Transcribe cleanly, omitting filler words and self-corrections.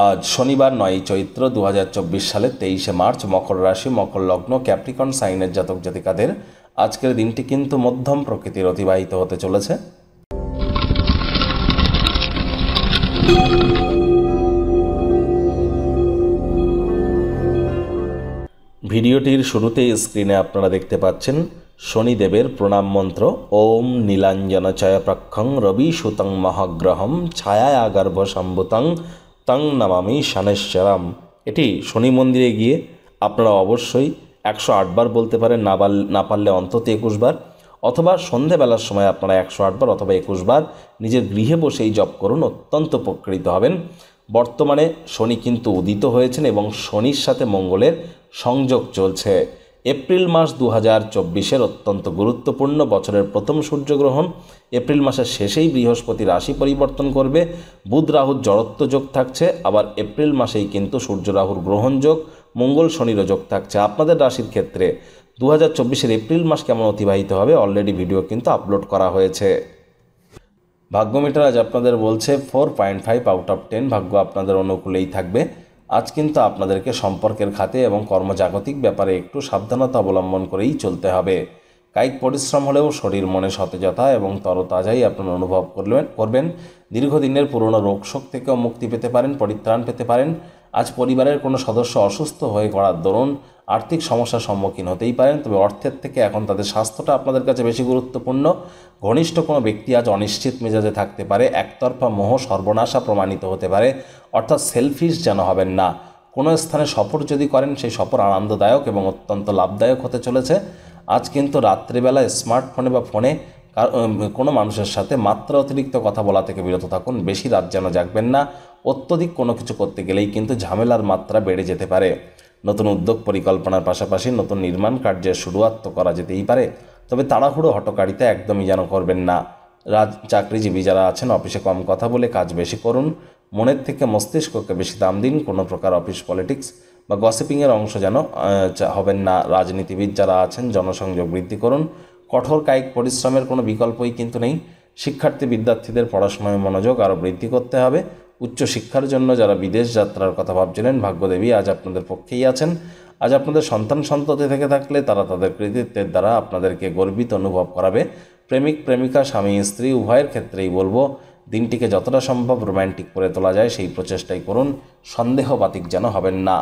আজ শনিবার 9 চৈত্র 2024 সালের 23শে মার্চ, মকর রাশি, মকর লগ্ন, ক্যাপ্রিকন সাইনের জাতক জাতিকাদের আজকের দিনটি কিন্তু মধ্যম প্রকৃতির অতিবাহিত হতে চলেছে। ভিডিওটির শুরুতেই স্ক্রিনে আপনারা দেখতে পাচ্ছেন শনিদেবের প্রণাম মন্ত্র। ওম নীলাঞ্জনচয় প্রক্ষং রবি সুতং মহাগ্রহম ছায়া গর্ভ সম্ভুতং তং নমামি শনেশ্বরম। এটি শনি মন্দিরে গিয়ে আপনারা অবশ্যই 108 বার বলতে পারেন, না পারলে অন্তত 21 বার, অথবা সন্ধেবেলার সময় আপনারা 108 বার অথবা 21 বার নিজের গৃহে বসেই জপ করুন, অত্যন্ত উপকৃত হবেন। বর্তমানে শনি কিন্তু উদিত হয়েছেন এবং শনির সাথে মঙ্গলের সংযোগ চলছে। এপ্রিল মাস 2024-এর অত্যন্ত গুরুত্বপূর্ণ বছরের প্রথম সূর্যগ্রহণ। এপ্রিল মাসের শেষেই বৃহস্পতি রাশি পরিবর্তন করবে, বুধ রাহুর জড়ত্ব যোগ থাকছে, আবার এপ্রিল মাসেই কিন্তু সূর্য রাহুর গ্রহণ যোগ, মঙ্গল শনিরও যোগ থাকছে। আপনাদের রাশির ক্ষেত্রে 2024-এর এপ্রিল মাস কেমন অতিবাহিত হবে অলরেডি ভিডিও কিন্তু আপলোড করা হয়েছে। ভাগ্যমিটার আজ আপনাদের বলছে 4.5 আউট অফ 10, ভাগ্য আপনাদের অনুকূলেই থাকবে। আজ কিন্তু আপনাদেরকে সম্পর্কের খাতে এবং কর্মজাগতিক ব্যাপারে একটু সাবধানতা অবলম্বন করেই চলতে হবে। কায়িক পরিশ্রম হলেও শরীর মনে সতেজতা এবং তরতাজাই আপনারা অনুভব করবেন। দীর্ঘদিনের পুরনো রোগশোক থেকেও মুক্তি পেতে পারেন, পরিত্রাণ পেতে পারেন। আজ পরিবারের কোনো সদস্য অসুস্থ হয়ে পড়ার দরুন আর্থিক সমস্যার সম্মুখীন হতেই পারেন, তবে অর্থের থেকে এখন তাদের স্বাস্থ্যটা আপনাদের কাছে বেশি গুরুত্বপূর্ণ। ঘনিষ্ঠ কোনো ব্যক্তি আজ অনিশ্চিত মেজাজে থাকতে পারে, একতরফা মোহ সর্বনাশা প্রমাণিত হতে পারে, অর্থাৎ সেলফিশ যেন হবেন না। কোনো স্থানে সফর যদি করেন সেই সফর আনন্দদায়ক এবং অত্যন্ত লাভদায়ক হতে চলেছে। আজ কিন্তু রাত্রিবেলা স্মার্টফোনে বা ফোনে কোনো মানুষের সাথে মাত্রা অতিরিক্ত কথা বলা থেকে বিরত থাকুন। বেশি রাত যেন জাগবেন না। অত্যধিক কোনো কিছু করতে গেলেই কিন্তু ঝামেলার মাত্রা বেড়ে যেতে পারে। নতুন উদ্যোগ পরিকল্পনার পাশাপাশি নতুন নির্মাণ কার্যের শুরুয়াত তো করা যেতেই পারে, তবে তাড়াহুড়ো হটকারিতা একদমই যেন করবেন না। চাকরিজীবী যারা আছেন অফিসে কম কথা বলে কাজ বেশি করুন। মনের থেকে মস্তিষ্ককে বেশি দাম দিন। কোনো প্রকার অফিস পলিটিক্স বা গসিপিংয়ের অংশ যেন হবেন না। রাজনীতিবিদ যারা আছেন জনসংযোগ বৃদ্ধি করুন। কঠোর কায়িক পরিশ্রমের কোনো বিকল্পই কিন্তু নেই। বিদ্যার্থীদের পড়াশোনায় মনোযোগ আরও বৃদ্ধি করতে হবে। উচ্চশিক্ষার জন্য যারা বিদেশ যাত্রার কথা ভাবছিলেন, ভাগ্যদেবী আজ আপনাদের পক্ষেই আছেন। আজ আপনাদের সন্ততি থেকে থাকলে তারা তাদের কৃতিত্বের দ্বারা আপনাদেরকে গর্বিত অনুভব করাবে। প্রেমিক প্রেমিকা, স্বামী স্ত্রী উভয়ের ক্ষেত্রেই বলবো দিনটিকে যতটা সম্ভব রোম্যান্টিক করে তোলা যায় সেই প্রচেষ্টাই করুন। সন্দেহবাতিক যেন হবেন না।